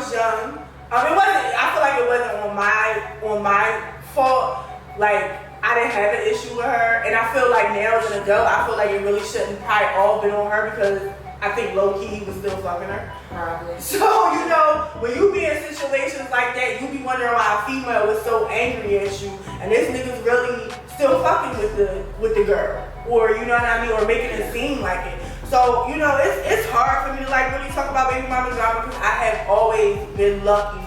was young. It wasn't. I feel like it wasn't on my fault. Like I didn't have an issue with her, and I feel like now as an adult, I feel like it really shouldn't probably all been on her because I think low key he was still fucking her. Probably. So you know, when you be in situations like that, you be wondering why a female was so angry at you, and this nigga's really still fucking with the girl, or you know what I mean, or making it seem like it. So you know, it's hard for me to like really talk about baby mama drama because I have always been lucky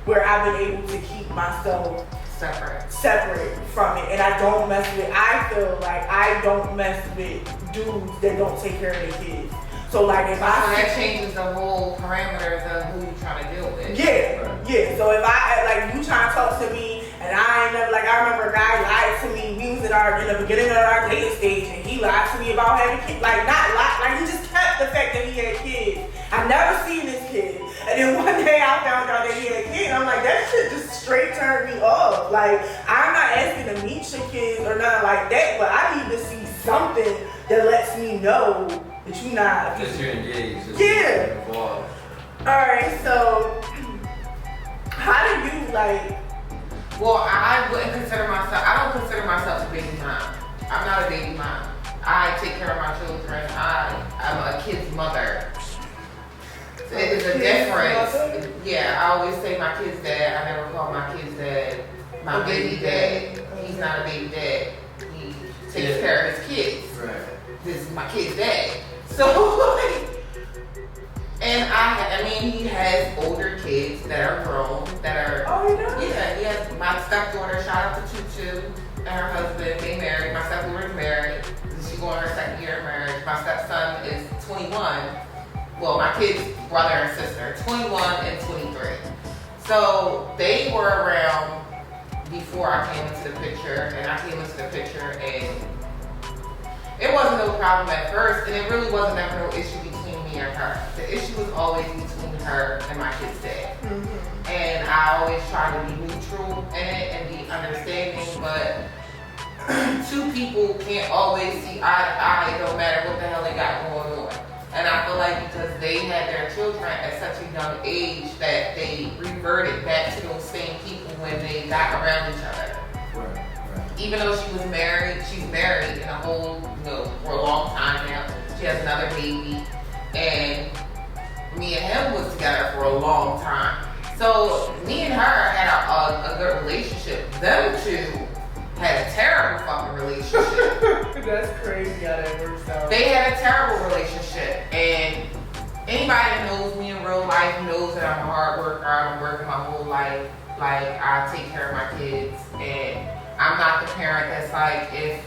where I've been able to keep myself separate from it, and I don't mess with. I feel like I don't mess with dudes that don't take care of their kids. So like if that changes the whole parameters of who you trying to deal with. Yeah. So if I like you trying to talk to me and I ain't never like I remember a guy lied to me. We was in the beginning of our dating stage and he lied to me about having kids. Like not lie, like he just kept the fact that he had kids. I never seen this kid. And then one day I found out that he had a kid. I'm like, that shit just straight turned me off. Like I'm not asking to meet your kids or nothing like that, but I need to see something that lets me know that you're not. That you're engaged. Yeah. Involved. Alright, so how do you like? Well, I don't consider myself a baby mom. I'm not a baby mom. I take care of my children. I'm a kid's mother. It is a difference. Yeah, I always say my kid's dad. I never call my kid's dad my baby dad. He's not a baby dad. He takes care of his kids. Right. This is my kid's dad. So, and I mean, he has older kids that are grown, that are. Oh, he does? Yeah, he has my stepdaughter. Shout out to Tutu and her husband. They married. My stepdaughter's married. She's going on her second year of marriage. My stepson is 21. Well, my kid's brother and sister, 21 and 23. So they were around before I came into the picture, and I came into the picture, and it wasn't no problem at first, and it really wasn't ever no issue between me and her. The issue was always between her and my kid's dad. Mm-hmm. And I always try to be neutral in it and be understanding, but two people can't always see eye to eye no matter what the hell they got going on. And I feel like because they had their children at such a young age that they reverted back to those same people when they got around each other. Right. Even though she's married in a whole, for a long time now. She has another baby. And me and him was together for a long time. So me and her had a good relationship. Them two had a terrible fucking relationship. That's crazy how that works out. They had a terrible relationship, and anybody that knows me in real life knows that I'm a hard worker. I've been working my whole life. Like, I take care of my kids, and I'm not the parent that's like, if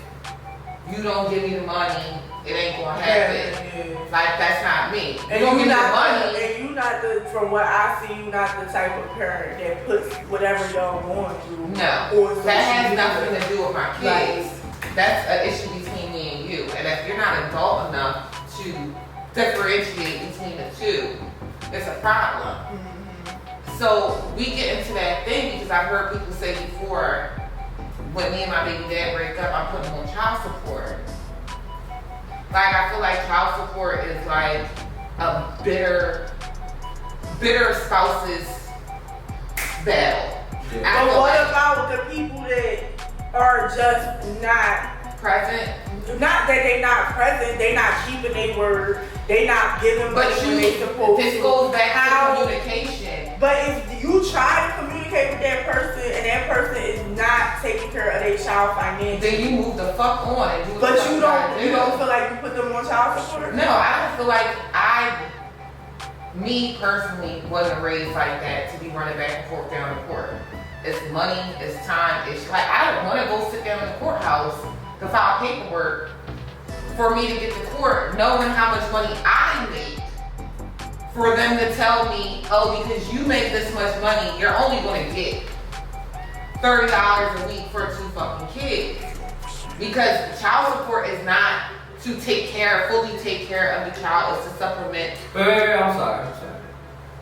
you don't give me the money, it ain't gonna happen. Yeah. Like, that's not me. And you don't give me the money. And you not from what I see, you not the type of parent that puts whatever y'all going through. No, that has nothing to do with my kids. Like, that's an issue between me and you. And if you're not adult enough to differentiate between the two, it's a problem. Mm-hmm. So we get into that thing because I've heard people say before, when me and my baby dad break up, I'm putting him on child support. Like, I feel like child support is like a bitter spouse's battle. Yeah. But what about the people that are just not present? Not that they not present, they not keeping their word, they not giving money when they supposed to. This goes back to communication. But if you try to communicate with that person and that person is not taking care of their child financially, then you move the fuck on and do but you don't feel like you put them on child support? No, I don't feel like me personally wasn't raised like that to be running back and forth down the court. It's money, it's time, it's like I don't want to go sit down in the courthouse to file paperwork for me to get to court knowing how much money I make, for them to tell me, oh, because you make this much money, you're only going to get $30 a week for 2 fucking kids. Because child support is not to fully take care of the child, it's to supplement. Wait, I'm sorry.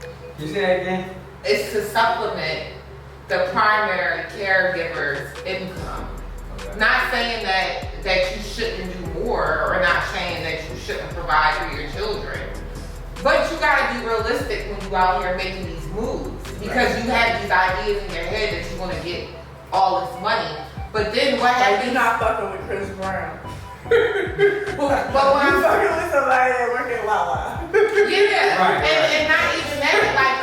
Can you say that again? It's to supplement the primary caregiver's income. Okay. Not saying that you shouldn't do more, or not saying that you shouldn't provide for your children. But you gotta be realistic when you out here making these moves because you have these ideas in your head that you want to get all this money. But then what Like, happens? you're not fucking with Chris Brown. But when You I'm fucking with somebody that work at Wawa. yeah, Right. and not even that. Like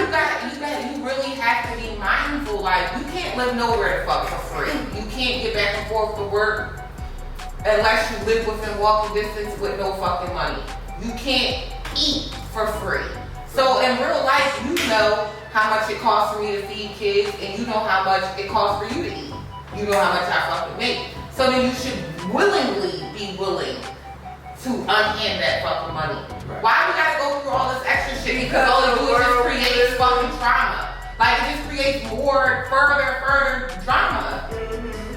you really have to be mindful. Like you can't live nowhere the fuck for free. You can't get back and forth to work unless you live within walking distance with no fucking money. You can't eat for free. So in real life, you know how much it costs for me to feed kids, and you know how much it costs for you to eat. You know how much I fucking make. So then you should willingly be willing to unhand that fucking money. Right. Why we gotta go through all this extra shit? Because all it do is just create fucking trauma. Like it just creates more, further drama.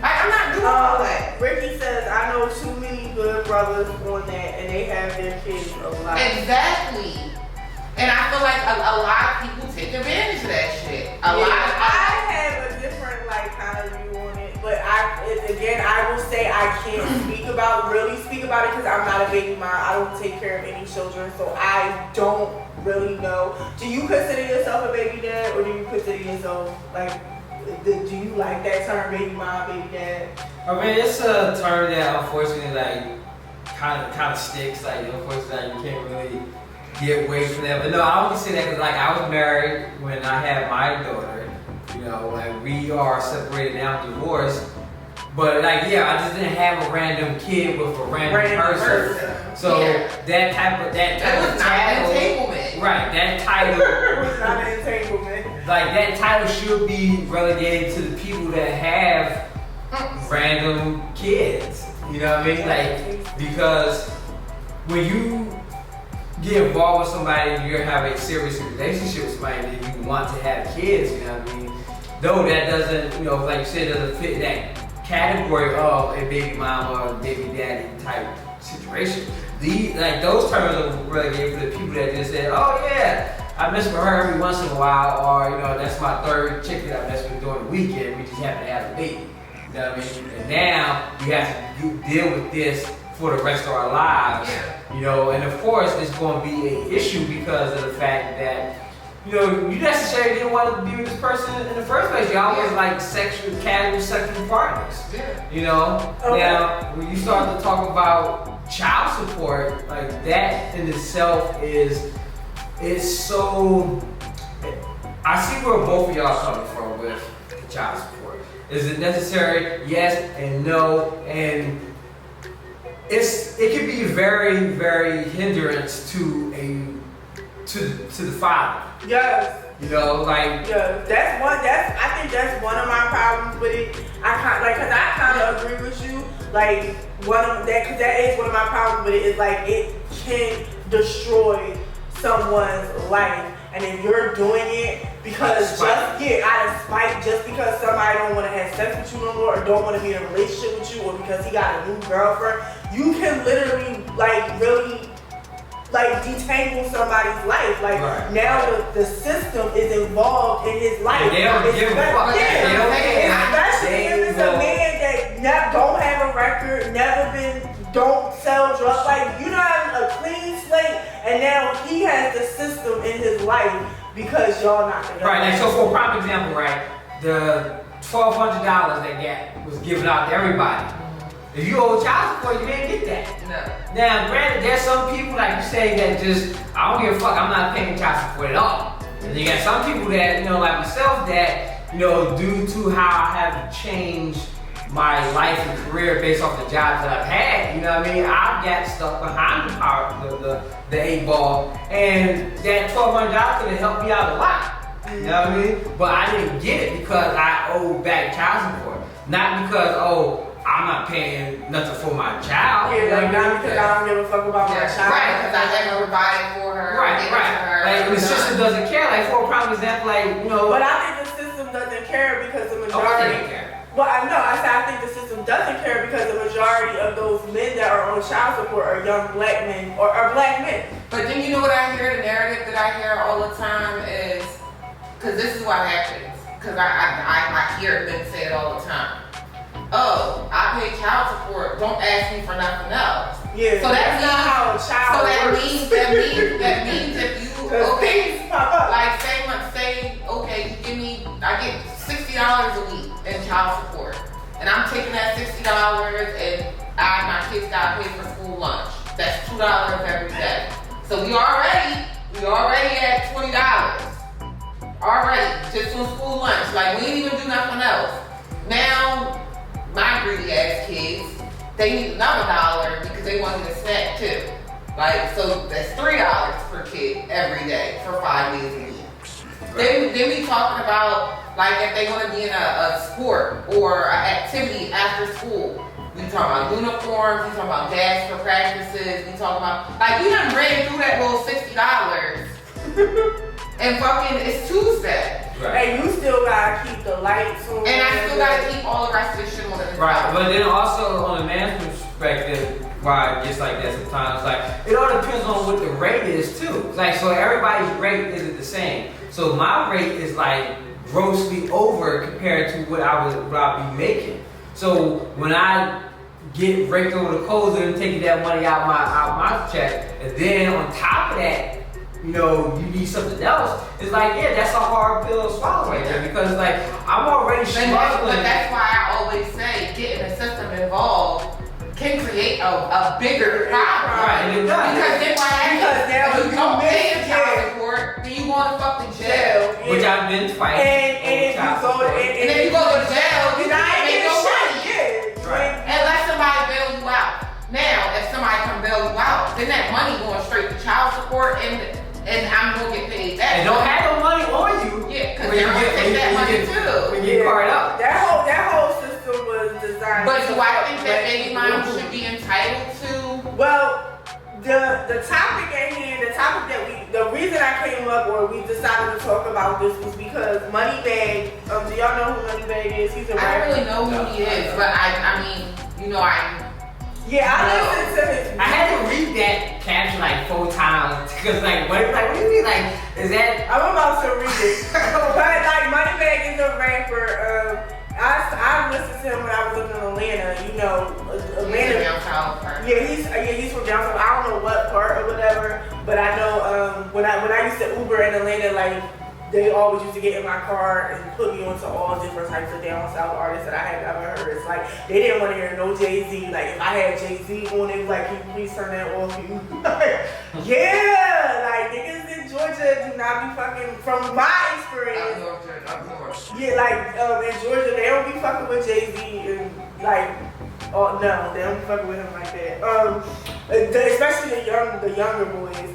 Like I'm not doing all that. Ricky says, I know too many good brothers on that, and they have their kids alive. Exactly. And I feel like a lot of people take advantage of that shit. I have a different kind of view on it, but I will say I can't really speak about it because I'm not a baby mom. I don't take care of any children, so I don't really know. Do you consider yourself a baby dad, or do you consider yourself do you like that term, baby mom, baby dad? I mean, it's a term that unfortunately kind of sticks. Like unfortunately, you can't really get away from that. But no, I wouldn't say that because I was married when I had my daughter. You know, we are separated now, divorced. But I just didn't have a random kid with a random person. So that type of title, entanglement. Right? That title It was not an entanglement. That title should be relegated to the people that have random kids. You know what I mean? Because when you get involved with somebody and you have a serious relationship with somebody and you want to have kids, you know what I mean? Though that doesn't, like you said, doesn't fit that category of a baby mom or a baby daddy type situation. Those terms are relegated for the people that just say, oh yeah, I mess with her every once in a while, or that's my third chick that I mess with during the weekend. We just happen to have a baby. You know what I mean? And now you have to deal with this for the rest of our lives. Yeah. And of course it's going to be an issue because of the fact that you necessarily didn't want to be with this person in the first place. Y'all was casual sexual partners. Yeah. Okay. Now when you start to talk about child support, that in itself is so. I see where both of y'all coming from with the child support. Is it necessary? Yes and no, and it can be very, very hindrance to the father. Yes. Yeah, I think that's one of my problems with it. Cause I kind of agree with you. Cause that is one of my problems with it. Is it can destroy someone's life, and if you're doing it because out of spite, just because somebody don't want to have sex with you no more, or don't want to be in a relationship with you, or because he got a new girlfriend, you can literally really detangle somebody's life. Now the system is involved in his life. And they don't give a fuck. Especially if it's a man that don't have a record, don't sell drugs. A clean slate, and now he has the system in his life because y'all not together. Right. So for a prime example, the $1,200 was given out to everybody. If you owe child support, you didn't get that. No. Now, granted, there's some people, like you say, that just, I don't give a fuck, I'm not paying child support at all. And you got some people that, like myself, that, due to how I have changed my life and career based off the jobs that I've had, I've got stuck behind the 8 ball, and that $1,200 could have helped me out a lot. You know what I mean? But I didn't get it because I owed back child support. Not because, I'm not paying nothing for my child. Not because I don't give a fuck about my child. Right, because I never provided for her. Right. The system doesn't care. For a prime example, But I think the system doesn't care because the majority. Well, I think the system doesn't care because the majority of those men that are on child support are young black men or black men. But then you know what I hear? The narrative that I hear all the time is, because this is what happens. Because I hear men say it all the time. Oh, I pay child support. Don't ask me for nothing else. Yeah. So that's not how a child works. That means if you say a week in child support. And I'm taking that $60 and my kids gotta pay for school lunch. That's $2 every day. So we already at $20. Already, just on school lunch. Like, we ain't even do nothing else. Now, my greedy ass kids, they need another $1 because they want to get a snack too. Like, so that's $3 per kid every day for 5 days a week. Then we talking about, like, if they want to be in a sport or an activity after school. We talking about uniforms, we talking about gas for practices, we talking about, like, we done ran through that little $60. And fucking, it's Tuesday. Right. And you still gotta keep the lights on. And I still gotta keep all the rest of this shit on. Right, but then also on a man's perspective, why it gets like that sometimes, like, it all depends on what the rate is too. Like, so everybody's rate isn't the same. So my rate is like grossly over compared to what I'd be making. So when I get raked over the coals and taking that money out my check, and then on top of that, you know, you need something else. It's like, yeah, that's a hard pill to swallow right there because, like, I'm already struggling. But that's why I always say getting the system involved can create a bigger problem. Right, and it does. Because then what happens? Because now if you don't pay the child yeah. support, then you go to fucking jail. Which I've been twice. And if you go to And if you go to jail, you then I can't ain't make no money. Yeah. Right. Unless somebody bail you out. Now, if somebody come bail you out, then that money going straight to child support and I'm gonna get paid that. And don't have no money on you. Yeah, because they're gonna take that money too. When you get caught up. That whole system was designed. But do I think that baby moms should be entitled to? Well, the topic at hand, the reason I came up or we decided to talk about this was because Moneybagg, do y'all know who Moneybagg is? He's a rapper. I don't really know who he is, but I mean, you know, Yeah, I listened to his. I had to read that caption like 4 times because what do you mean? Like, is that? I'm about to read it. But like Moneybagg is a rapper. I listened to him when I was living in Atlanta. You know, Atlanta. Yeah, he's from downtown. I don't know what part or whatever, but I know when I used to Uber in Atlanta, like they always used to get in my car and put me onto all different types of down south artists that I had never heard. It's like they didn't want to hear no Jay-Z. Like if I had Jay-Z on, it was like, can you please turn that off? Yeah, like niggas in Georgia do not be fucking. From my experience, yeah, like in Georgia they don't be fucking with Jay-Z and like. Oh no, they don't be fucking with him like that. Especially the younger boys.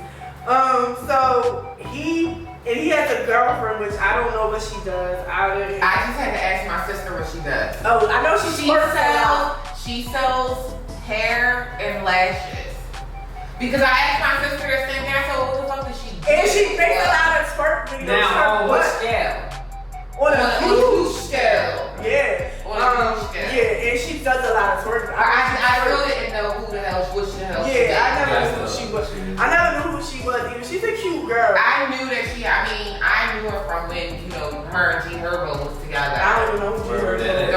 So he has a girlfriend, which I don't know what she does. I just had to ask my sister what she does. Oh, I know she sells hair and lashes. Because I asked my sister the same thing. I said, what the fuck does she do? And she makes a lot of twerk videos. Now, on what scale? On a huge scale. Yeah. On a huge scale. Yeah, and she does a lot of twerk. I really didn't know which the hell she did. Yeah, I never knew who she was. I never knew who she was even. She's a cute girl. I knew her from when, you know, her and G Herbo was together. I don't even know who G Herbo is.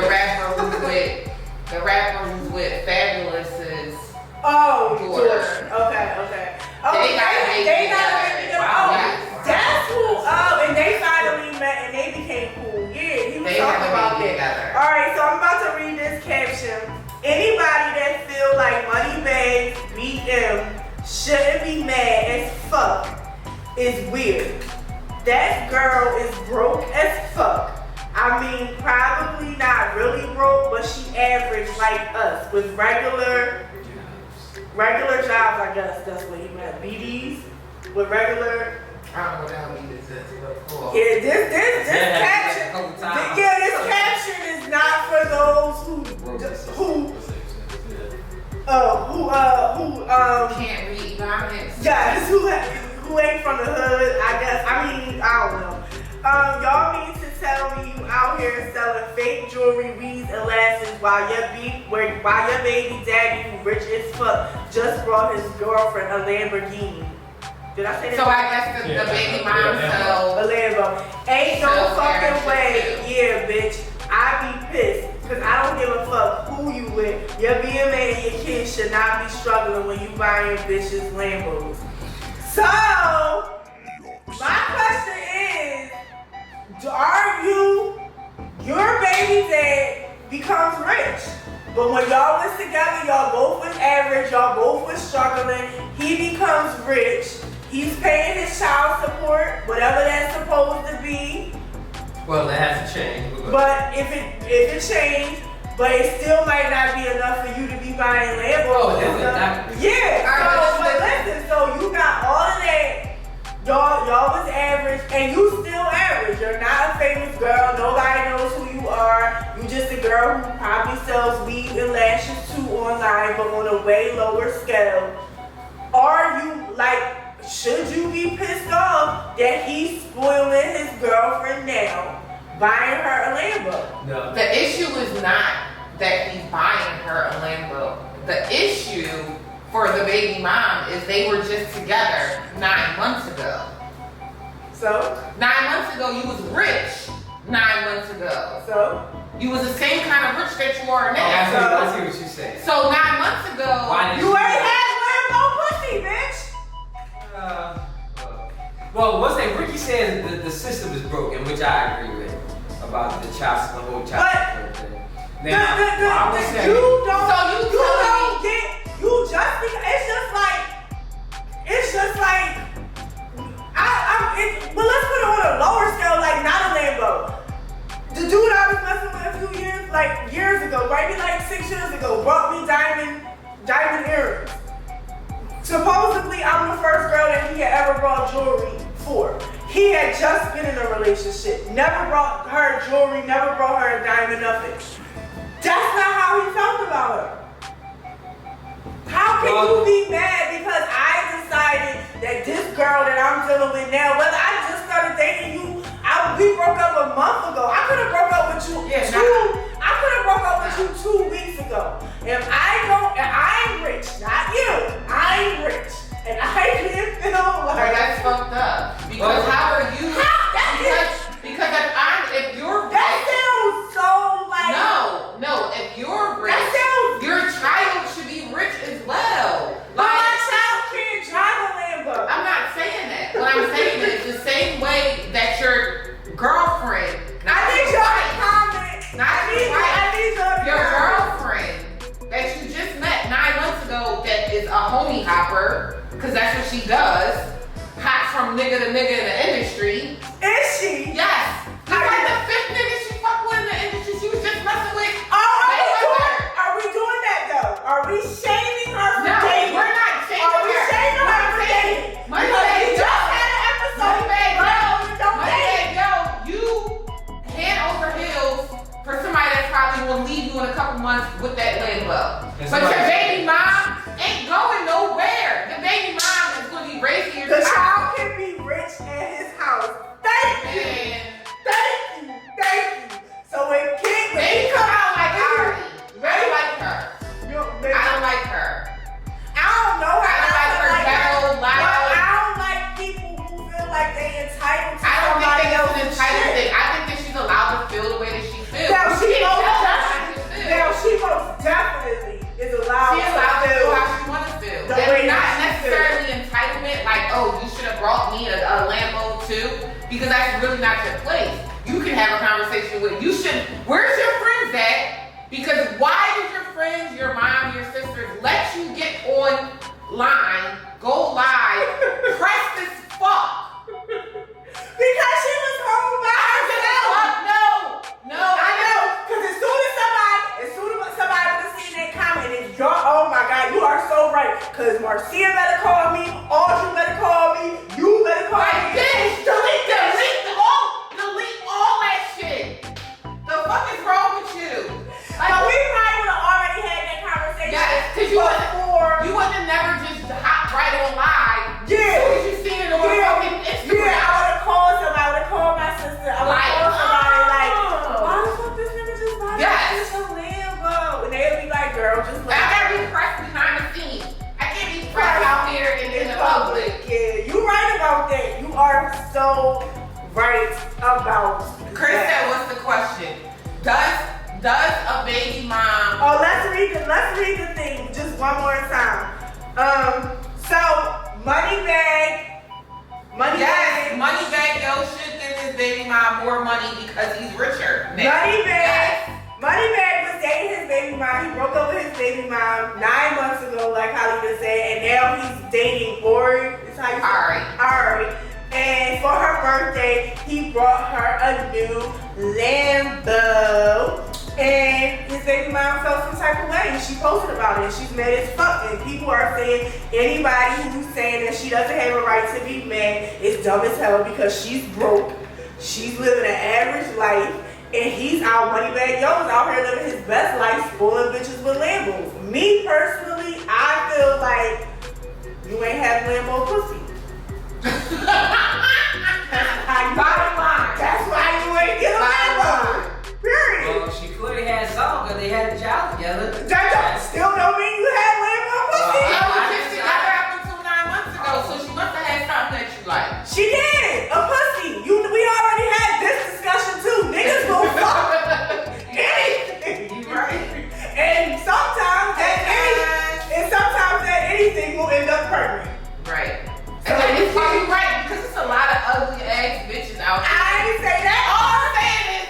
The rapper who's with Fabulous is daughter. Okay. Oh, they got a baby together. Wow. Yes. That's cool. And they finally met and they became cool. Yeah, he was talking about that. Alright, so I'm about to read this caption. Anybody that feel like Moneybagg BM shouldn't be mad as fuck is weird. That girl is broke as fuck. I mean, probably not really broke, but she average like us with regular jobs, I guess that's what he meant. BDs with regular. I don't know what the hell BDs is, but cool. Yeah, this caption. Yeah, this caption is not for those who can't read comments. Yes, who ain't from the hood, I guess. I mean, I don't know. Y'all mean to tell me you out here selling fake jewelry, weeds, and lashes while your baby daddy, who rich as fuck, just brought his girlfriend a Lamborghini. Did I say that? So I guess the baby mom sells a Lambo. Ain't no fucking way. Yeah, bitch. I be pissed. Cause I don't give a fuck who you with. Your BMA and your kids should not be struggling when you buying bitches Lambos. So, my question is, are you your baby dad becomes rich. But when y'all was together, y'all both was average, y'all both was struggling. He becomes rich. He's paying his child support, whatever that's supposed to be. Well, that has to change. But if it changed, but it still might not be enough for you to be buying Lambos. Oh, definitely. Yeah. Alright, So, but listen, so you got all of that. Y'all was average, and you still average. You're not a famous girl. Nobody knows who you are. You just a girl who probably sells weave and lashes too online, but on a way lower scale. Are you like? Should you be pissed off that he's spoiling his girlfriend now, buying her a Lambo? No. The issue is not that he's buying her a Lambo. The issue for the baby mom is they were just together 9 months ago. So 9 months ago, you was rich. 9 months ago, you was the same kind of rich that you are Oh, now. I see what you're saying. So 9 months ago, Why did you ain't had Lambo pussy, bitch. Well, one thing Ricky says the system is broken, which I agree with about the whole child support thing. Now, I would say, you don't So get it's just like but let's put it on a lower scale, like not a Lambo. The dude I was messing with a few years, like years ago, maybe like 6 years ago, brought me diamond earrings. Supposedly, I'm the first girl that he had ever brought jewelry for. He had just been in a relationship, never brought her jewelry, never brought her a diamond, nothing. That's not how he felt about her. How can you be mad because I decided that this girl that I'm dealing with now, whether I just started dating you, we broke up a month ago. I could have broke up with you I could have broke up with you 2 weeks ago. And I'm rich, not you. I'm rich. And I didn't feel like that's fucked up. Because how are you? Because if you're rich, that sounds so like no. If you're rich, that sounds your child should be rich as well. But my child can't drive a Lambo. I'm not saying that. What I'm saying is the same way that your girlfriend. I need y'all to comment. I need y'all to Your comment. girlfriend that you just met 9 months ago that is a homie hopper, because that's what she does. Hot from nigga to nigga in the industry. Is she? Yes. He's like the 5th nigga she fucked with in the industry. She was just messing with. Are we doing that though? Are we shaming her for No, dating? we're not shaming Are we her. shaming her for dating? Because we just had an episode. You head over heels for somebody that's probably will leave you in a couple months with that Lambo. But your baby mom ain't going nowhere. The baby mom is going to be raising your The child can be rich at his house. Thank you. And Thank you. So when maybe come out like Ari. I don't like her. I don't like her. I don't know her. I don't like her ghetto, loud. I don't like people who feel like they entitled to I don't think somebody that it's an else's entitled shit. thing. I think that she's allowed to feel the way that she feels. Now she can't most tell her definitely, how she feels. now she most definitely is allowed She allowed to to feel how she want to feel. the way And not she necessarily entitlement, like, oh, you should have brought me a Lambo too, because that's really not your place. You can have a conversation with, where's your friends at? Because why did your friends, your mom, your sisters let you get online, go live, press this fuck? Because she was home by herself. No. I know, because as soon as somebody would have seen that comment, it's oh my God, you are so right. Because Marcia better call me, Audrey better call me, you better call Like, me. bitch, delete all that shit. The fuck is wrong with you? Like, But we probably would have already had that conversation. yes, because you would have never just hop right on live. Yeah. As soon as you seen it on fucking Instagram. Yeah, I would have called somebody. I would have called my sister. I would have called somebody like, oh. why the fuck this nigga just bought Yes. a Lambo? And they would be like, girl, just I gotta be pressed behind the scenes. I can't be pressed out here in the public. Yeah, you right about that. You are so right about Chris that. said, what's the question? Does a baby mom? Oh, let's read the thing just one more time. So Moneybag. Yes, Moneybag Yo should give his baby mom more money because he's richer now. dating Ori. Is how you say it? Ari. And for her birthday, he brought her a new Lambo. And his baby mom felt some type of way. And she posted about it. She's mad as fuck. And people are saying anybody who's saying that she doesn't have a right to be mad is dumb as hell because she's broke. She's living an average life. And he's out money bag yo's out here living his best life, spoiling bitches with Lambos. Me personally, I feel like you ain't have Lambo pussy. Bottom line. That's why you ain't get a Lambo. Period. Well, she clearly had some because they had a child together. That still don't mean you had Lambo pussy. They were just together up until 9 months ago, so she must have had something that you like. She did. A pussy. We already had this discussion too. Niggas will fuck anything. You right. And sometimes that anything will end up pregnant. Right. And it's probably right because it's a lot of ugly ass bitches out there. I didn't say that. All I'm saying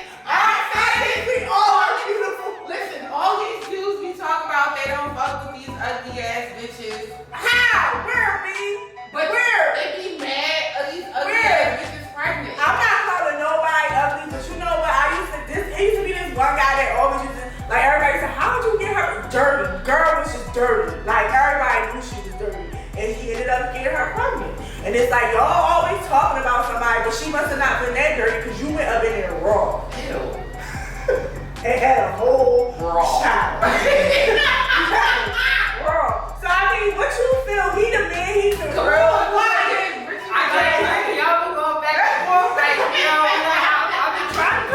is we all are beautiful. Listen, all these dudes we talk about, they don't fuck with these ugly ass bitches. How? Where, B? But where? They be mad at these ugly ass bitches pregnant. I'm not calling nobody ugly, but you know what? It used to be this one guy that always used to, like, everybody said, how would you get her dirty? Girl was just dirty. Like, everybody knew she was dirty. And he ended up getting her pregnant. And it's like, y'all always talking about somebody, but she must have not been that dirty because you went up in there raw. Ew. And had a whole Raw. child. Raw. So, I mean, what you feel? He the man, he's the girl. I can't. Y'all been going back and forth. Like, you know, I've been trying to.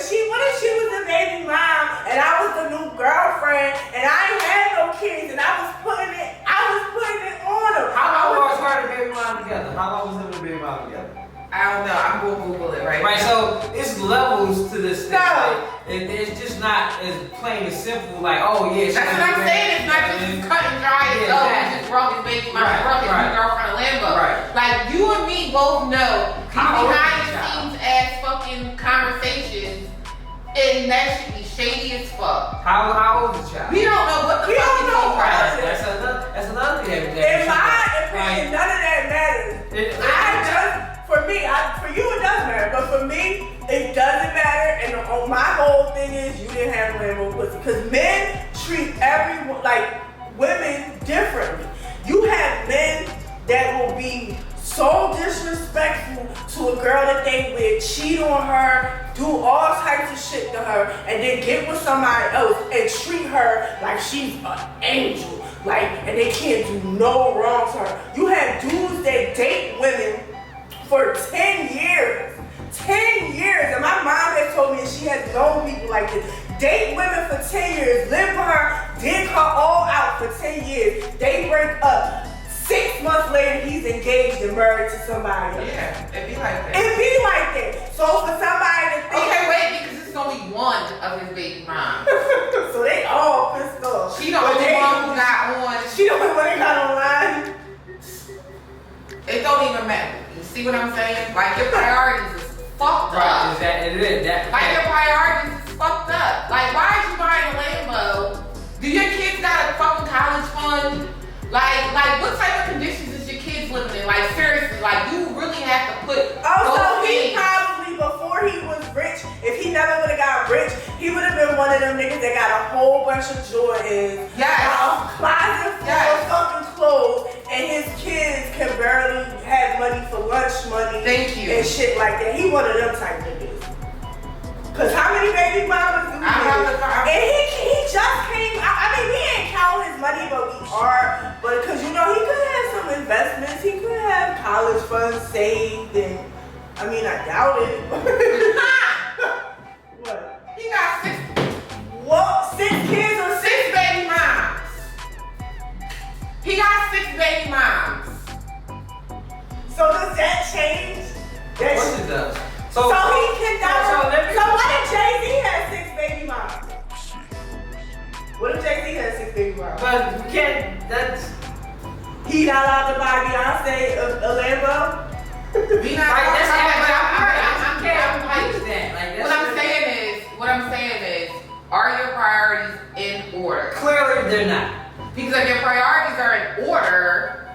What if she was the baby mom and I was the new girlfriend and I ain't had no kids and I was putting it on her. How long was her and baby mom together? How long was him and baby mom together? I don't know. I'm gonna Google it right Right, now. so it's levels to this thing. No. Like, it's just not as plain and simple. Like, oh yeah, That's what I'm saying. It's not just cut and dry. It's Yeah, he exactly. just brought his baby mama, Right, brought his right. new girlfriend a Lambo. Right. Like you and me both know these How old is behind the the child? scenes ass fucking conversations, and that should be shady as fuck. How old is the child? We don't know what the We fuck don't is know going what. on. That's another thing. In my opinion, none of that matters. For you it does matter, but for me, it doesn't matter. And my whole thing is you didn't have Lambo pussy. Because men treat women differently. You have men that will be so disrespectful to a girl that they with, cheat on her, do all types of shit to her, and then get with somebody else and treat her like she's an angel. And they can't do no wrong to her. You have dudes that date women for 10 years. 10 years. And my mom has told me she has known people like this. Date women for 10 years, live with her, dig her all out for 10 years. They break up. 6 months later, he's engaged and married to somebody else. Yeah, it be like that. It be like that. So for somebody to think, Okay, wait, because it's only one of his baby moms. so they all pissed off. She the only one who got on. She the only one that got online. It don't even matter. You see what I'm saying? Like your priorities is fucked Right, up. that. Like your priorities is fucked up. Like why is you buying a Lambo? Do your kids got a fucking college fund? Like what type of conditions is your kids living in? Like seriously, like you really have to put Also, those he things. probably, before he was rich, if he never would have got rich, he would have been one of them niggas that got a whole bunch of Jordans, Yes. a closet full Yes. of fucking clothes, and his kids can barely have money for lunch money. Thank you. And shit like that. He one of them type niggas. Cause how many baby mamas do we I'm have? about to- And he just came. I mean, we ain't count his money, but we are. But because he could have some investments. He could have college funds saved, and I mean, I doubt it. What? He got 6 kids or 6 baby moms. He got 6 baby moms. So does that change? Of course it does. So he can so let me- So what if Jay-Z had 6 baby moms? What if Jay-Z had 6 baby moms? But we can't. That's He not allowed to buy Beyonce a Lambo? We not like talking that's about that. I'm I'm like, like, that. Like that's what I'm saying is, are your priorities in order? Clearly, they're not. Because if your priorities are in order,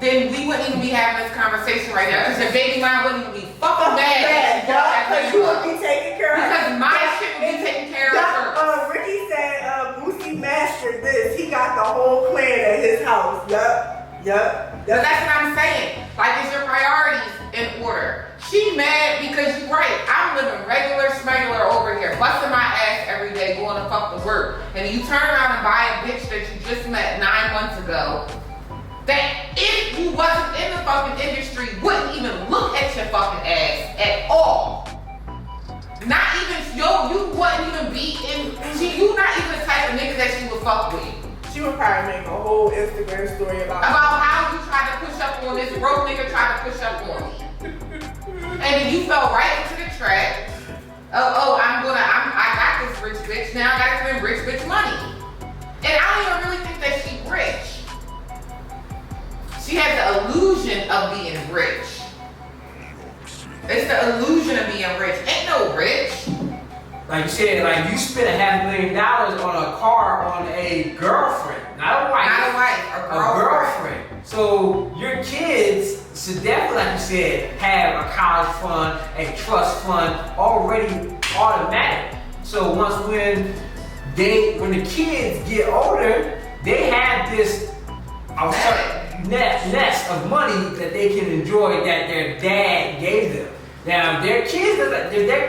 then we wouldn't even be having this conversation right now. Because your baby mom wouldn't even be fucking mad. Because you would be taking care of her. Because my shit would be taken care of first. Ricky said Boosie mastered this. He got the whole clan at his house. Yup. But that's what I'm saying. Like, is your priorities in order? She mad because you're right. I'm living regular smuggler over here, busting my ass every day, going to fuck to work. And then you turn around and buy a bitch that you just met 9 months ago, that if you wasn't in the fucking industry, wouldn't even look at your fucking ass at all. Not even, you wouldn't even be in, you not even the type of nigga that she would fuck with. She would probably make a whole Instagram story about how you tried to push up on this broke nigga tried to push up on me. And then you fell right into the trap. I got this rich bitch, now I gotta spend rich bitch money. And I don't even really think that she rich. She has the illusion of being rich. It's the illusion of being rich. Ain't no rich. Like you said, like you spent $500,000 on a car on a girlfriend, not a wife. Not a wife, a girlfriend. So your kids should definitely, like you said, have a college fund, a trust fund already automatic. So when the kids get older, they have this nest of money that they can enjoy that their dad gave them. Now, if their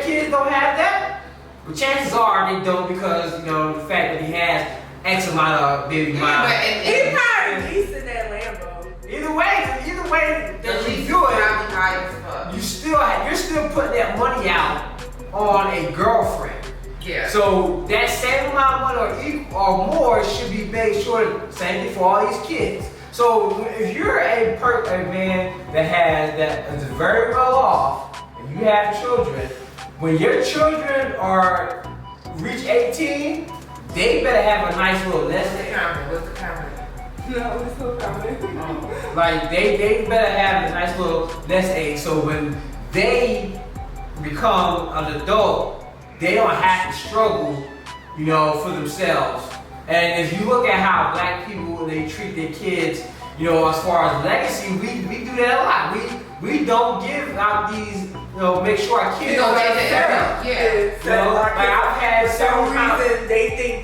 kids don't have that, but chances are they don't, because the fact that he has X amount of baby miles. He probably leasing that Lambo. Either way that you do it, you're still putting that money out on a girlfriend. Yeah. So that same amount of money or more should be made sure. Same thing for all these kids. So if you're a man that is very well off and you have children, when your children reach 18, they better have a nice little nest egg. What's the camera? No, it's so coming. Like they better have a nice little nest egg, so when they become an adult, they don't have to struggle, for themselves. And if you look at how black people, they treat their kids, as far as legacy, we do that a lot. We don't give out these, make sure our kids don't get that. I've had several reasons they think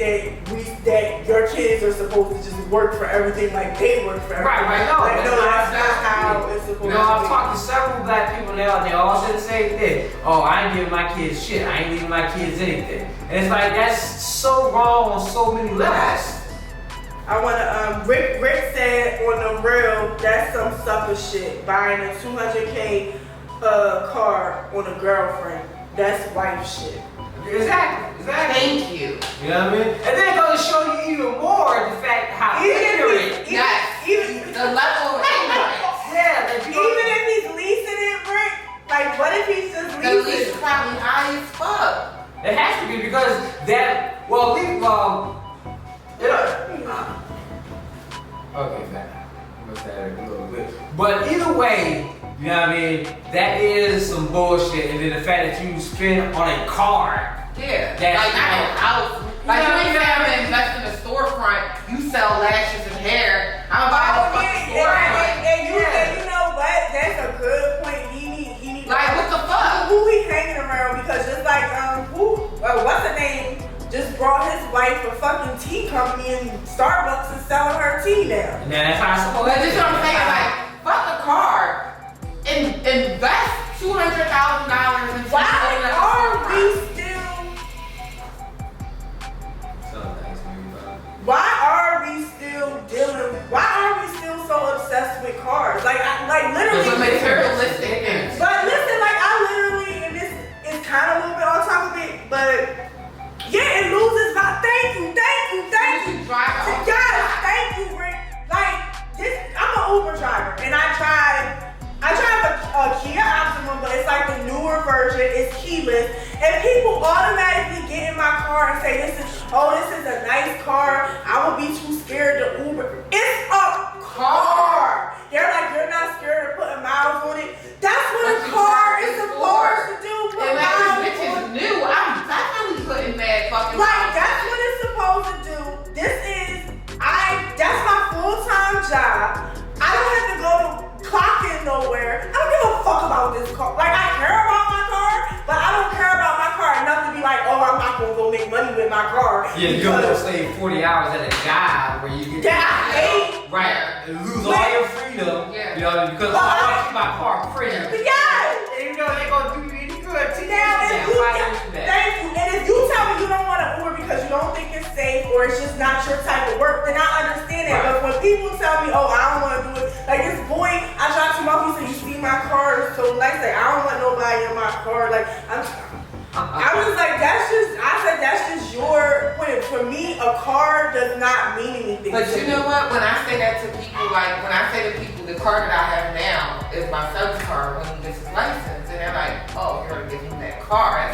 that your kids are supposed to just work for everything like they work for everything. Right, no. No, that's not how it's supposed to be. I've talked to several black people now, and they all said the same thing. Oh, I ain't giving my kids shit. I ain't leaving my kids anything. And it's like, that's so wrong on so many levels. I wanna, Rick said on the real, that's some sucker shit. Buying a $200K car on a girlfriend. That's wife shit. Exactly. Thank you. You know what I mean? And then it goes to show you even more the fact how ignorant. Even the level of ignorance. Yeah, even if he's leasing it, Rick, like what if he's just leasing? The lease is probably high as fuck. It has to be, because okay, man. What's that a little bit? But either way, you know what I mean? That is some bullshit. And then the fact that you spend on a car. Yeah. That's like not a house. Like you ain't say I'm gonna invest in a storefront. You sell lashes and hair. I'm about to fucking storefront. And you know what? That's a good point. He need like what the fuck? Who he hanging around? Because just like what's the name? Just brought his wife a fucking tea company, and Starbucks is selling her tea now. And that's how it's supposed to be. That's what I'm saying. Like, fuck a car. Invest $200,000 in Why are we still? Why are we still so obsessed with cars? Like literally. It's materialistic. But listen, like I literally, and this is kind of a little bit on top of it, but. Yeah, it loses my thank you. Guys, thank you, Rick. Like this, I'm an Uber driver, and I drive a Kia Optima, but it's like the newer version. It's keyless, and people automatically get in my car and say, "This is a nice car. I would be too scared to Uber." It's a car. They're like, "You're not scared of putting miles on it." That's what a car is supposed to do. And like this bitch is new. I'm definitely putting mad fucking like car. Yeah, you don't want to stay 40 hours at a job where you get That I hate. right, and lose all your freedom. Yeah. You know, because I want to keep my car free. Yes. And you know they're gonna do you any good. Now, if you thank you, and if you tell me you don't want to Uber because you don't think it's safe or it's just not your type of work, then I understand it. Right. But when people tell me, oh, I don't want to do it, like this boy, I dropped him off. He said, "You see my car is so nice. Like I don't want nobody in my car. Like I was like, that's just your point. For me, a car does not mean anything. But to you me. know what? When I say that to people, like when I say to people, the car that I have now is my son's car when he gets his license, and they're like, "Oh, you're gonna give him that car?" And